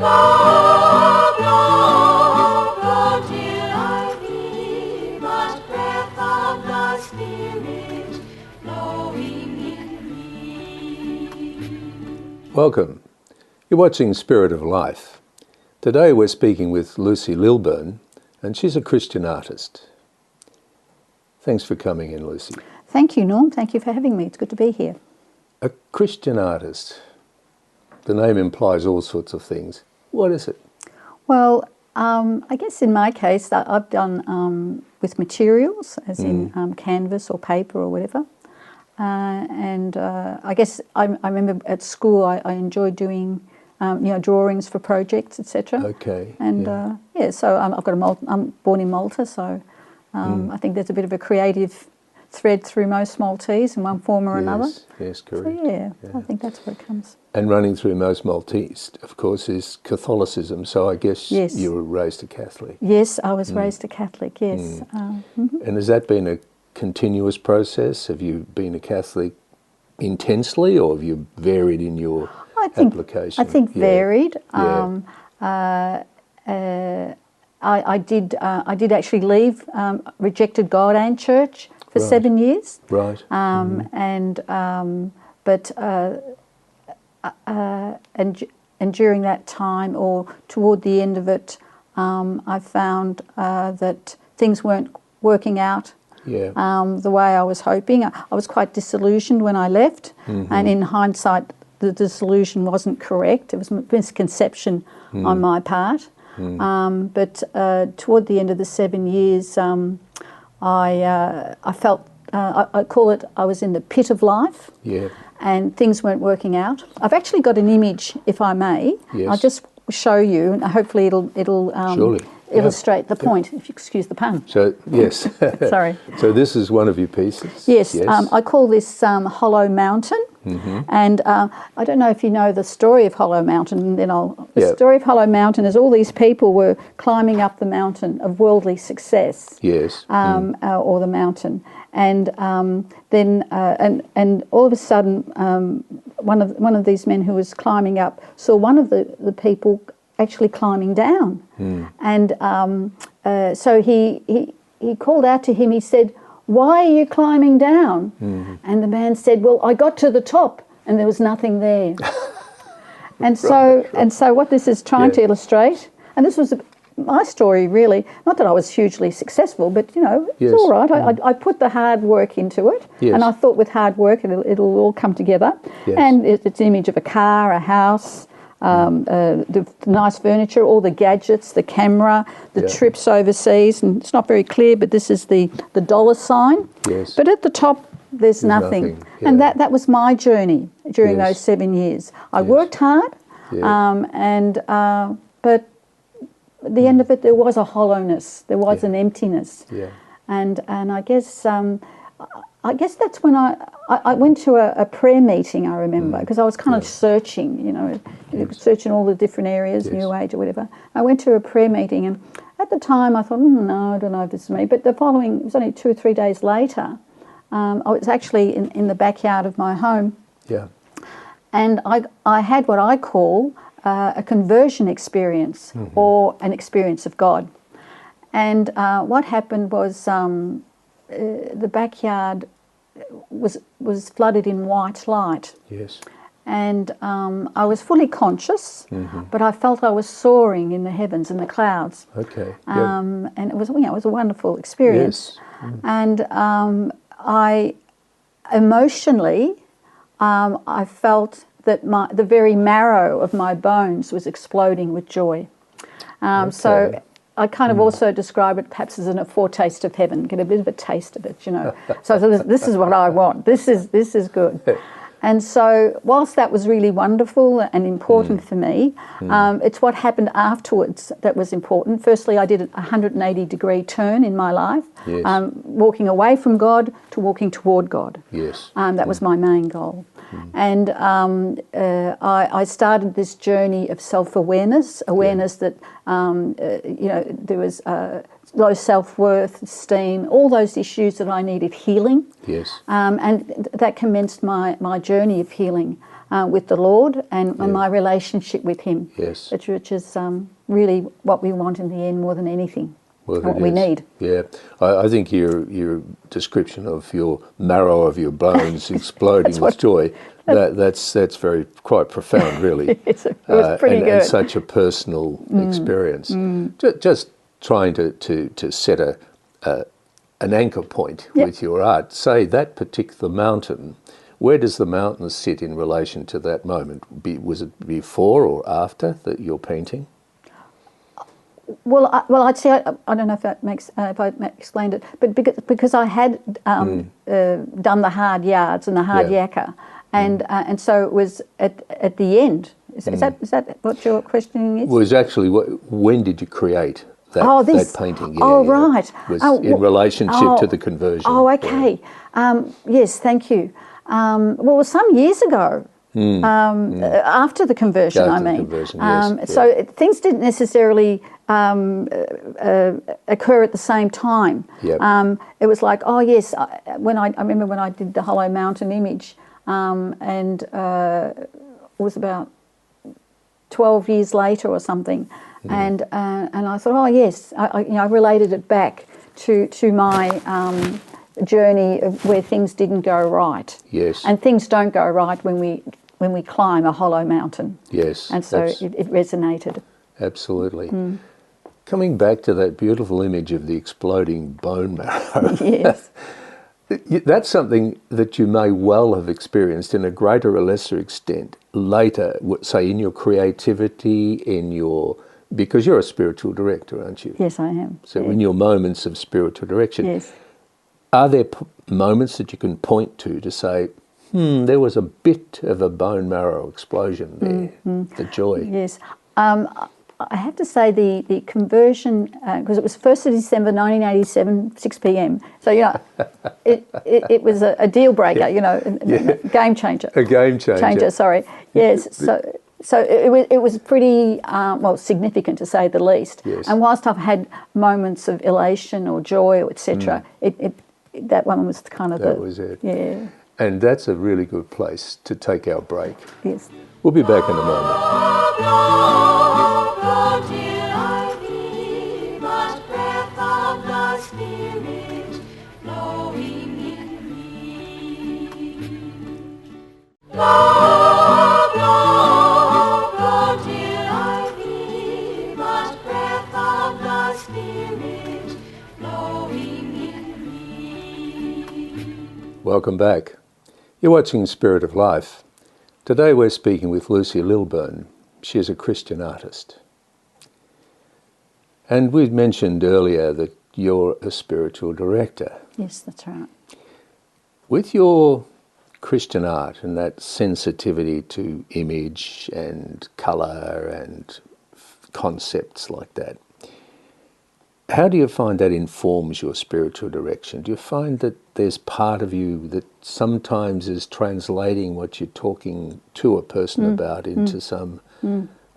love, love, love till I hear the breath of the Spirit flowing in me. Welcome. You're watching Spirit of Life. Today we're speaking with Lucy Lilburne, and she's a Christian artist. Thanks for coming in, Lucy. Thank you, Norm. Thank you for having me. It's good to be here. A Christian artist. The name implies all sorts of things. What is it? Well, I guess in my case, I've done with materials, as in canvas or paper or whatever. I guess I remember at school I enjoyed doing drawings for projects, etc. Okay. And so I'm born in Malta, so I think there's a bit of a creative thread through most Maltese in one form or another. Yes, correct. So yeah, I think that's where it comes. And running through most Maltese, of course, is Catholicism. So I guess you were raised a Catholic. Yes, I was raised a Catholic, yes. And has that been a continuous process? Have you been a Catholic intensely, or have you varied in your application? I think varied. Yeah. I did actually leave rejected God and church for 7 years. Right. And during that time, or toward the end of it, I found that things weren't working out the way I was hoping. I was quite disillusioned when I left, and in hindsight, the disillusion wasn't correct. It was a misconception on my part. But toward the end of the 7 years, I felt, I call it, I was in the pit of life. Yeah. And things weren't working out. I've actually got an image, if I may. Yes. I'll just show you, and hopefully it'll illustrate the point, if you excuse the pun. So, yes. Sorry. So this is one of your pieces? Yes. I call this Hollow Mountain. And I don't know if you know the story of Hollow Mountain. The story of Hollow Mountain is all these people were climbing up the mountain of worldly success. Yes. Or the mountain. And then all of a sudden, one of these men who was climbing up saw one of the people actually climbing down, and so he called out to him. He said, "Why are you climbing down?" And the man said, "Well, I got to the top and there was nothing there." And so what this is trying to illustrate, and this was my story really, not that I was hugely successful, but it's all right. I put the hard work into it, and I thought with hard work it'll all come together. And it's an image of a car, a house, the nice furniture, all the gadgets, the camera, the trips overseas, and it's not very clear, but this is the dollar sign. Yes. But at the top there's nothing. And that was my journey during those 7 years. I worked hard, but at the end of it, there was a hollowness. There was an emptiness, and I guess that's when I went to a prayer meeting. I remember, because I was kind of searching, searching all the different areas, New Age or whatever. I went to a prayer meeting, and at the time I thought, no, I don't know if this is me. But it was only 2 or 3 days later. I was actually in the backyard of my home, and I had what I call a conversion experience, or an experience of God. And what happened was the backyard was flooded in white light. Yes. And I was fully conscious, but I felt I was soaring in the heavens, in the clouds. Okay. And it was a wonderful experience. Yes. And I emotionally, I felt that the very marrow of my bones was exploding with joy. So I kind of also describe it perhaps as a foretaste of heaven, get a bit of a taste of it, So this is what I want. This is good. And so whilst that was really wonderful and important for me, it's what happened afterwards that was important. Firstly, I did a 180-degree turn in my life, walking away from God to walking toward God. Yes. That was my main goal. And I started this journey of self-awareness, that, there was low self-worth, esteem, all those issues that I needed healing. Yes. And that commenced my journey of healing. with the Lord and my relationship with Him. Yes. Which is really what we want in the end more than anything. Well, what we need. Yeah, I think your description of your marrow of your bones exploding with joy, that's very quite profound, really. It was pretty good. And such a personal experience. Just trying to set an anchor point with your art. Say that particular mountain. Where does the mountain sit in relation to that moment? Was it before or after that you're painting? Well, I'd say I don't know if that makes if I explained it, but because I had done the hard yards and the hard yakka, and so it was at the end. Is that what your questioning is? Well, it's actually when did you create that painting? Right. Was in relationship to the conversion. Oh, okay. Yes, thank you. Well, some years ago. After the conversion, yes. So things didn't necessarily occur at the same time. Yep. It was like, oh yes, I remember when I did the Hollow Mountain image, and it was about 12 years later or something, and I thought, oh yes, I related it back to my journey of where things didn't go right. Yes. And things don't go right when we climb a hollow mountain. Yes. And so it resonated. Absolutely. Coming back to that beautiful image of the exploding bone marrow. Yes. That's something that you may well have experienced in a greater or lesser extent later, say in your creativity, because you're a spiritual director, aren't you? Yes, I am. So in your moments of spiritual direction, yes. Are there moments that you can point to say, there was a bit of a bone marrow explosion there, the joy? Yes. I have to say the conversion, because it was 1st of December 1987, 6 p.m. So, it was a deal breaker, game changer. A game changer. Sorry. Yes. So it was pretty, significant to say the least. Yes. And whilst I've had moments of elation or joy, or etc., that one was kind of that was it. Yeah. And that's a really good place to take our break. Yes. We'll be back in a moment. Welcome back. You're watching Spirit of Life. Today we're speaking with Lucy Lilburne. She is a Christian artist. And we mentioned earlier that you're a spiritual director. Yes, that's right. With your Christian art and that sensitivity to image and colour and concepts like that, how do you find that informs your spiritual direction? Do you find that there's part of you that sometimes is translating what you're talking to a person about into some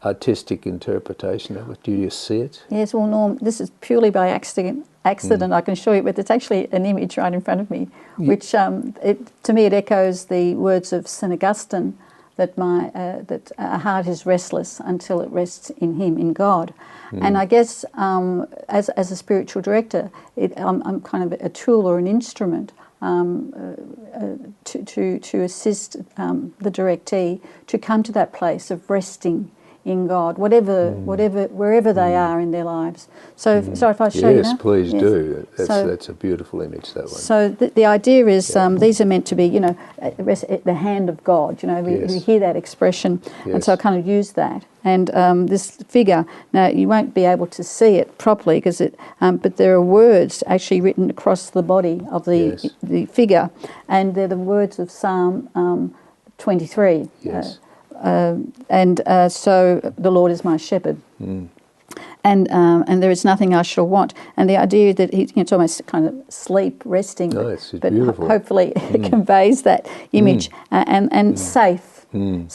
artistic interpretation of it? Do you see it? Yes, well, Norm, this is purely by accident, I can assure you, but it's actually an image right in front of me, which to me it echoes the words of St. Augustine, that that a heart is restless until it rests in Him, in God. And I guess as a spiritual director, I'm kind of a tool or an instrument to assist the directee to come to that place of resting in God, wherever they are in their lives. So, sorry if I show you now. Yes, please do. That's a beautiful image, that one. So the idea is these are meant to be, the hand of God. We hear that expression, and so I kind of use that. And this figure, now you won't be able to see it properly because but there are words actually written across the body of the figure, and they're the words of Psalm 23. Yes. So the Lord is my shepherd, and there is nothing I shall want. And the idea that it's almost kind of sleep, resting, it's but beautiful. Hopefully it conveys that image, and safe in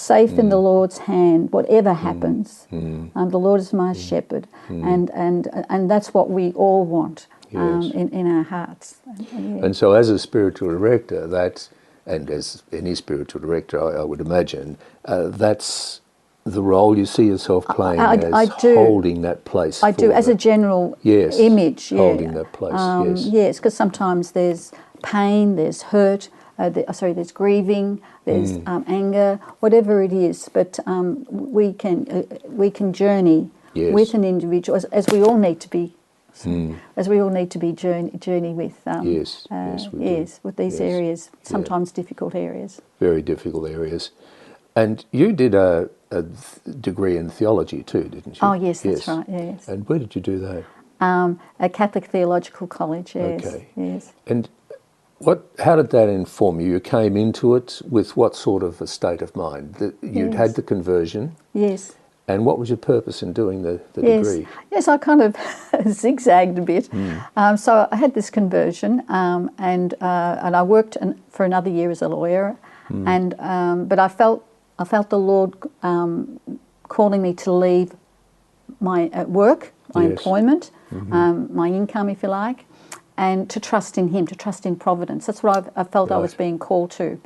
the Lord's hand, whatever happens. The Lord is my shepherd, and that's what we all want in our hearts. And so, as a spiritual director, and as any spiritual director, I would imagine, that's the role you see yourself playing I as do. holding that place. I do, as a general Yes, image. Yeah. holding that place, yes. Yes, because sometimes there's pain, there's hurt, there's grieving, there's anger, whatever it is. But we can journey Yes. with an individual, as we all need to be, as we all need to be journey with. Yes, we do. With these Yes. areas, sometimes difficult areas. Very difficult areas. And you did a degree in theology too, didn't you? Oh yes, that's right. Yes, And where did you do that? a Catholic theological college. Yes, Okay. yes. And how did that inform you? You came into it with what sort of a state of mind? That you'd had the conversion. Yes. And what was your purpose in doing the degree? Yes, I kind of zigzagged a bit. So I had this conversion, and I worked for another year as a lawyer, but I felt the Lord calling me to leave my work, my employment, my income, if you like, and to trust in Him, to trust in Providence. That's what I felt I was being called to.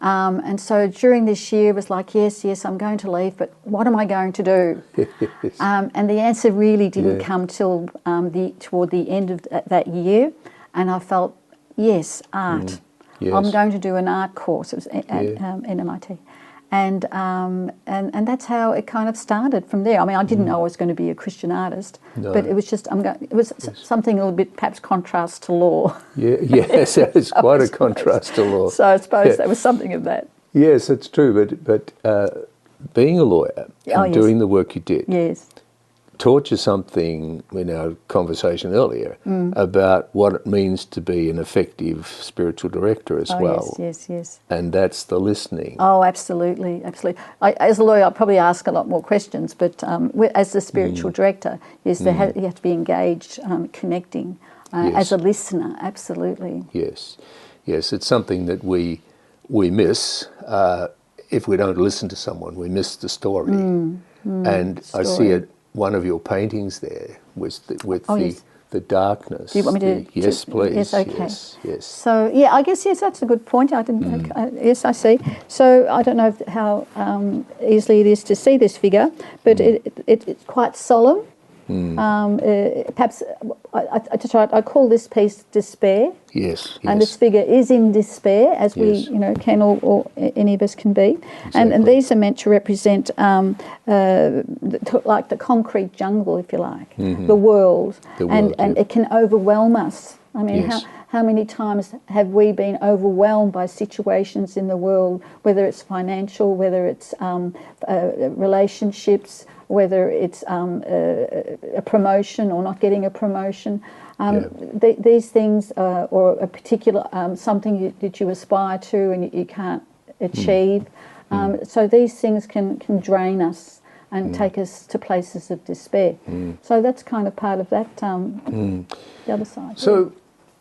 And so during this year it was like, yes, I'm going to leave, but what am I going to do? And the answer really didn't come till toward the end of that year, and I felt, yes, art. Yes. I'm going to do an art course. It was at NMIT. And that's how it kind of started from there. I mean, I didn't know I was going to be a Christian artist, but it was just something a little bit perhaps contrast to law. Yeah, yes, it's quite a contrast to law. So I suppose there was something of that. Yes, it's true. But being a lawyer and doing the work you did, taught you something in our conversation earlier about what it means to be an effective spiritual director as well. Yes. And that's the listening. Oh, absolutely. As a lawyer, I probably ask a lot more questions, but as the spiritual director, yes, you have to be engaged, connecting as a listener. Absolutely. Yes, it's something that we miss if we don't listen to someone. We miss the story. And I see it. One of your paintings there was the darkness. Do you want me to? Yes, please. Yes, okay. Yes. So I guess that's a good point. I didn't. Yes, I see. So I don't know how easily it is to see this figure, but it's quite solemn. Perhaps I call this piece Despair. Yes. And this figure is in despair, as we can or any of us can be. Exactly. And these are meant to represent like the concrete jungle, if you like, the world. And it can overwhelm us. I mean, how many times have we been overwhelmed by situations in the world, whether it's financial, whether it's relationships, whether it's a promotion or not getting a promotion. These things, or a particular something that you aspire to and you can't achieve. So these things can drain us and take us to places of despair. So that's kind of part of that, the other side. So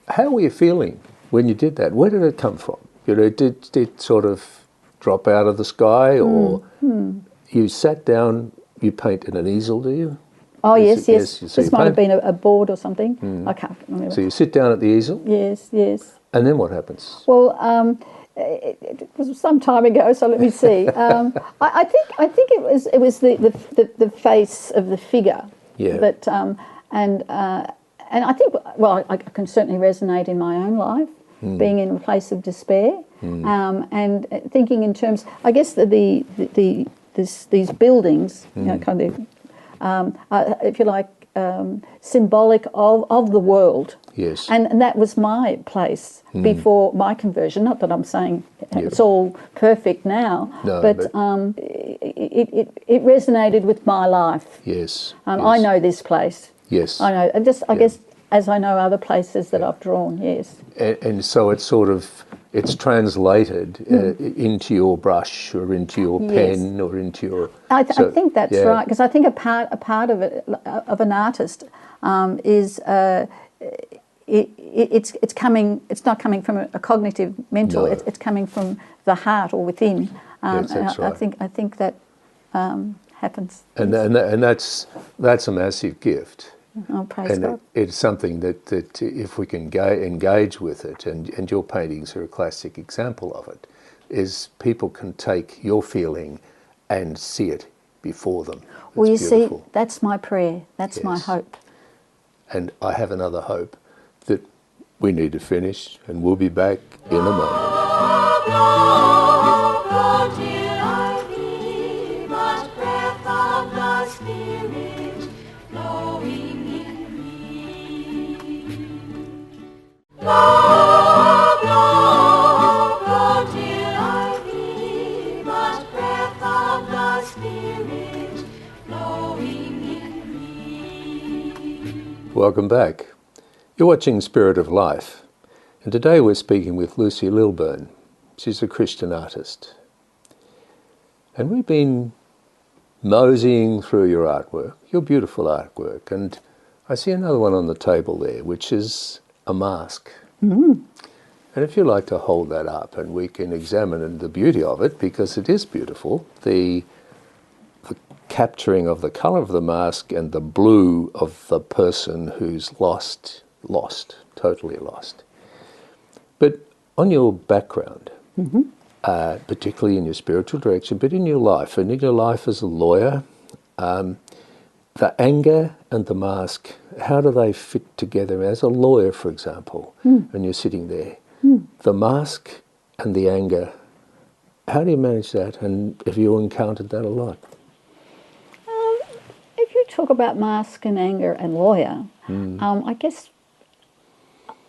how were you feeling when you did that? Where did it come from? Did it sort of drop out of the sky, or you sat down, you paint in an easel, do you? Oh, yes. So this might have been a board or something. I can't remember. So you sit down at the easel? Yes. And then what happens? Well, it was some time ago, so let me see. I think it was the face of the figure. Yeah. But and I think, well, I can certainly resonate in my own life, being in a place of despair, and thinking in terms, I guess these buildings, kind of. If you like, symbolic of the world. Yes. And that was my place before my conversion. Not that I'm saying it's all perfect now, but it resonated with my life. Yes. I know this place. Yes. I know. I guess as I know other places that I've drawn. Yes. And so it's translated into your brush or into your pen or into your. I think that's right, because I think a part of it, of an artist is it's coming. It's not coming from a cognitive mental. It's coming from the heart or within. Yes, that's right. I think that happens. And that's a massive gift. Oh, praise And God. it's something that if we can engage with it, and your paintings are a classic example of it, is people can take your feeling and see it before them. Well, you beautiful. see, that's my prayer. That's my Yes. hope. And I have another hope that we need to finish, and we'll be back in a moment. Blow till I hear but breath of the Spirit blowing in me. Blow, blow till I hear but breath of the Spirit blowing in me. Welcome back. You're watching Spirit of Life, and today we're speaking with Lucy Lilburne. She's a Christian artist. And we've been moseying through your artwork, your beautiful artwork, and I see another one on the table there, which is a mask. And if you'd like to hold that up, and we can examine the beauty of it, because it is beautiful, the capturing of the colour of the mask and the blue of the person who's lost, totally lost. But on your background, particularly in your spiritual direction, but in your life, and in your life as a lawyer, the anger and the mask, how do they fit together? As a lawyer, for example, when you're sitting there, the mask and the anger, how do you manage that? And have you encountered that a lot? If you talk about mask and anger and lawyer, I guess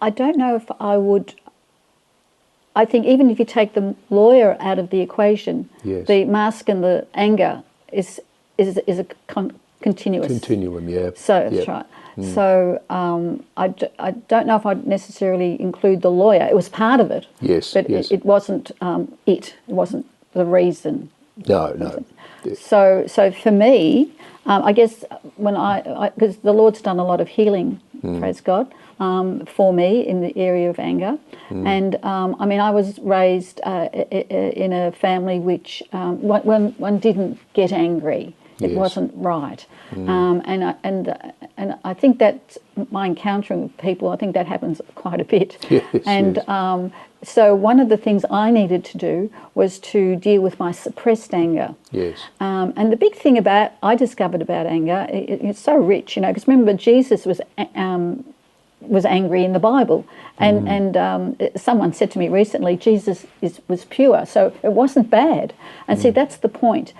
I don't know if I would. I think even if you take the lawyer out of the equation, Yes. the mask and the anger is a continuous Continuum, yeah. So that's Yep. right. So I don't know if I'd necessarily include the lawyer. It was part of it. Yes, But yes. it wasn't it. It wasn't the reason. No. So for me, I guess when because the Lord's done a lot of healing, praise God, for me in the area of anger. And I mean, I was raised in a family which one didn't get angry. It Yes. wasn't right. And I think that my encountering with people, I think that happens quite a bit. Yes, and yes. So one of the things I needed to do was to deal with my suppressed anger. Yes. And the big thing I discovered about anger, it's so rich, because remember Jesus was angry in the Bible, and someone said to me recently, Jesus was pure, so it wasn't bad. And see, that's the point.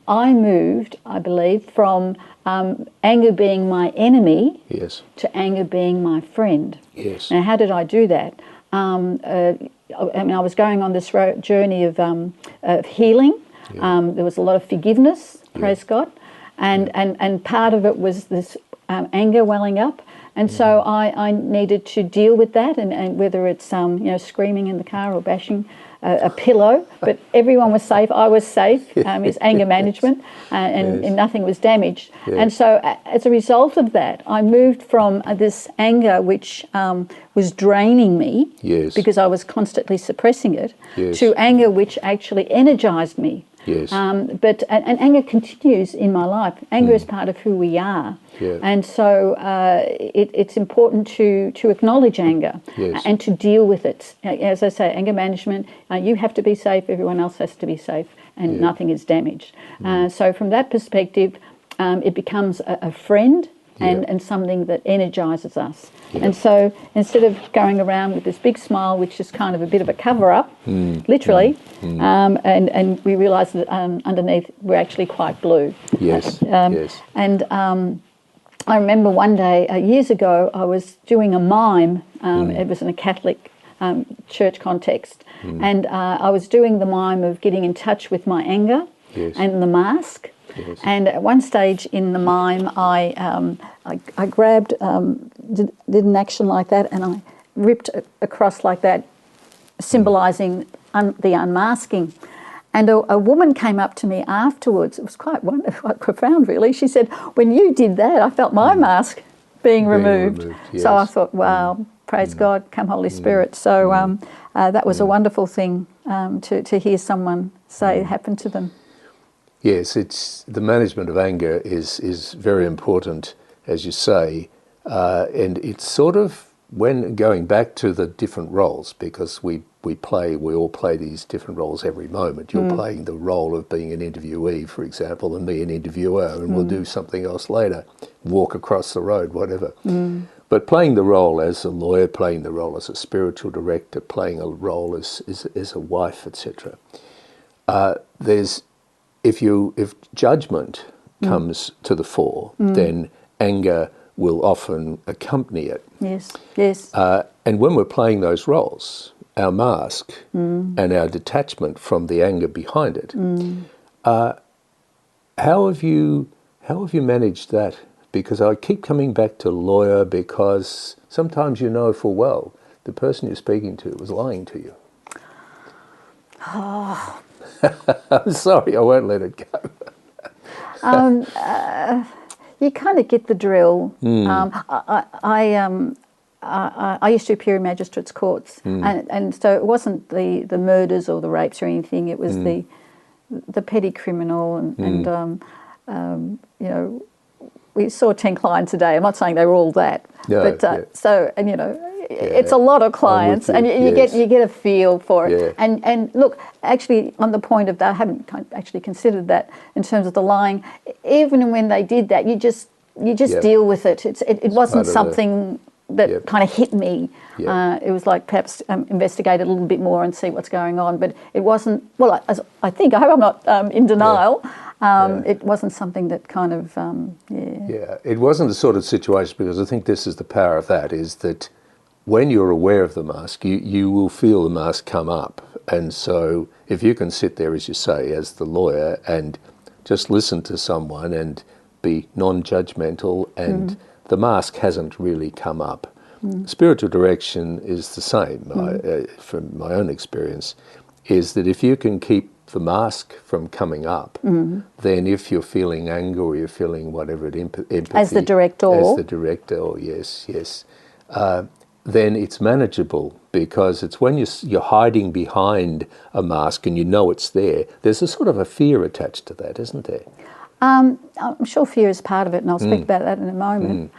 I moved, I believe, from anger being my enemy Yes. to anger being my friend. Yes. Now, how did I do that? I was going on this journey of healing. There was a lot of forgiveness, praise God, and part of it was this anger welling up. And so I needed to deal with that, and whether it's screaming in the car or bashing a pillow, but everyone was safe. I was safe. It's anger management, and nothing was damaged. Yes. And so as a result of that, I moved from this anger which was draining me, Yes. because I was constantly suppressing it, Yes. to anger which actually energized me. Yes. But anger continues in my life. Anger is part of who we are. Yeah. And so it's important to acknowledge anger, Yes. and to deal with it. As I say, anger management, you have to be safe, everyone else has to be safe, and nothing is damaged. So from that perspective, it becomes a friend and something that energizes us. And so instead of going around with this big smile, which is kind of a bit of a cover-up, literally, and we realise that underneath we're actually quite blue. Yes. Yes. And I remember one day, years ago, I was doing a mime. It was in a Catholic church context. And I was doing the mime of getting in touch with my anger Yes. and the mask. Yes. And at one stage in the mime, I grabbed, did an action like that, and I ripped across like that, symbolising the unmasking. And a woman came up to me afterwards. It was quite wonderful, quite profound, really. She said, "When you did that, I felt my mask being removed." Yes. So I thought, wow, praise God, come Holy Spirit. So that was a wonderful thing to hear someone say happened to them. Yes, it's the management of anger is very important, as you say, and it's sort of when going back to the different roles, because we all play these different roles every moment. You're playing the role of being an interviewee, for example, and me an interviewer, and we'll do something else later, walk across the road, whatever. But playing the role as a lawyer, playing the role as a spiritual director, playing a role as a wife, etc. If judgment comes to the fore, then anger will often accompany it. Yes, yes. And when we're playing those roles, our mask and our detachment from the anger behind it, how have you managed that? Because I keep coming back to lawyer, because sometimes you know full well the person you're speaking to was lying to you. Oh. I'm sorry, I won't let it go. You kind of get the drill. I used to appear in magistrates' courts, and so it wasn't the murders or the rapes or anything. It was the petty criminal, and you know, we saw 10 clients a day. I'm not saying they were all that, but so, and you know, it's a lot of clients, and you get a feel for it. Yeah. And look, actually, on the point of that, I haven't actually considered that in terms of the lying. Even when they did that, you just deal with it. It wasn't something that kind of hit me. It was like perhaps investigate it a little bit more and see what's going on. But it wasn't. Well, I think, I hope I'm not in denial. It wasn't something that kind of it wasn't the sort of situation, because I think this is the power of that, is that when you're aware of the mask, you will feel the mask come up. And so if you can sit there, as you say, as the lawyer, and just listen to someone and be non-judgmental, and the mask hasn't really come up. Spiritual direction is the same, from my own experience, is that if you can keep the mask from coming up, then if you're feeling anger or you're feeling whatever, empathy, as the director, yes, then it's manageable, because it's when you're hiding behind a mask and you know it's there. There's a sort of a fear attached to that, isn't there? I'm sure fear is part of it, and I'll speak about that in a moment.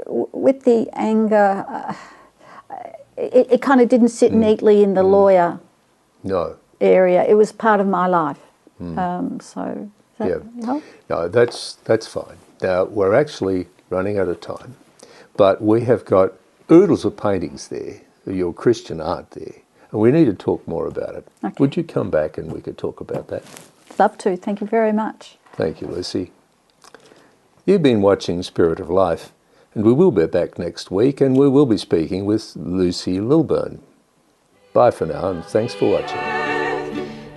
With the anger, it kind of didn't sit neatly in the lawyer area. It was part of my life. So does that help? No, that's fine. Now, we're actually running out of time, but we have got oodles of paintings there, your Christian art there, and we need to talk more about it. Okay. Would you come back and we could talk about that? Love to. Thank you very much. Thank you, Lucy. You've been watching Spirit of Life, and we will be back next week, and we will be speaking with Lucy Lilburne. Bye for now, and thanks for watching.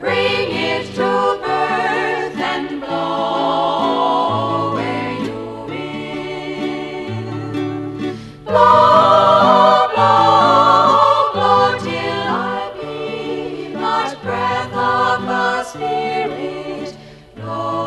Bring it to birth and blow where you will. Blow, blow, blow till I be but breath of the Spirit. Blow